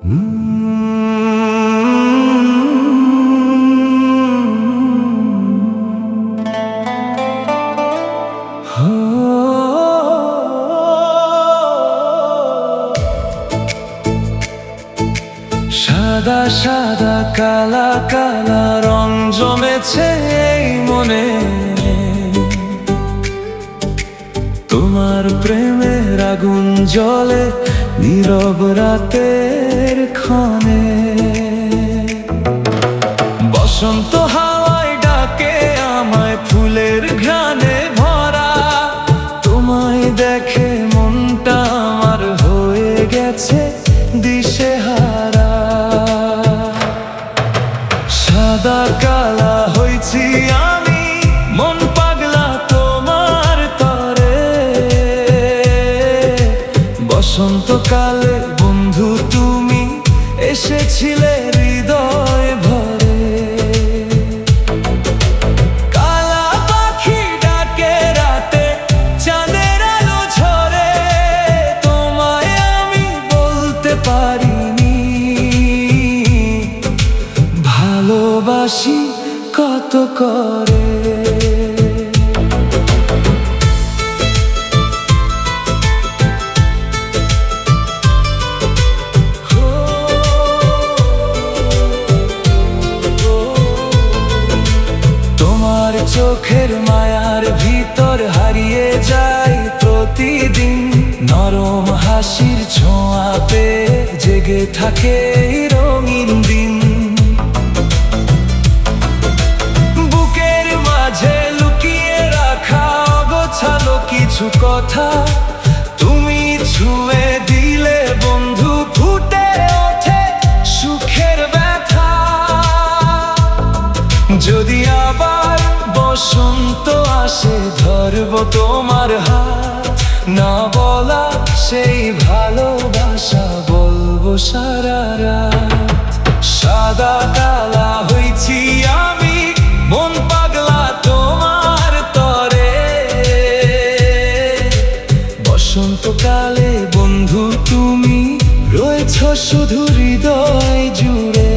সাদা সাদা কালা কালা রং জমেছে এই মনে, তোমার প্রেমের আগুন জ্বলে নীরব রাতের ক্ষণে। বসন্ত হাওয়ায় ডাকে আমায় ফুলের ঘ্রাণে ভরা, তোমায় দেখে মনটা আমার হয়ে গেছে দিশেহারা। সাদা কালা হয়েছি আমি, মন পাগলা তোমার তরে। বসন্তকালে বন্ধু তুমি এসেছিলে হৃদয় ভরে। কালা পাখি ডাকে রাতে চাঁদের আলো ঝরে, তোমায় আমি বলতে পারিনি ভালোবাসি কত করে। তোমার চোখের মায়ার ভিতর হারিয়ে যায় প্রতিদিন, নরম হাসির ছোঁয়া পেয়ে জেগে থাকে এই রঙিন দিন। বুকের মাঝে লুকিয়ে রাখা অগোছালো কিছু কথা তুমি ছুঁয়ে দিলে বন্ধু, ফুটে ওঠে সুখের ব্যথা। যদি আবার বসন্ত আসে ধরব তোমার হাত, না বলা সেই ভালোবাসা বলবো সারা রাত। সাদা কালা হয়েছি আমি, মন পাগলা তোমার তরে। বসন্তকালে বন্ধু তুমি রয়েছ শুধু হৃদয় জুড়ে।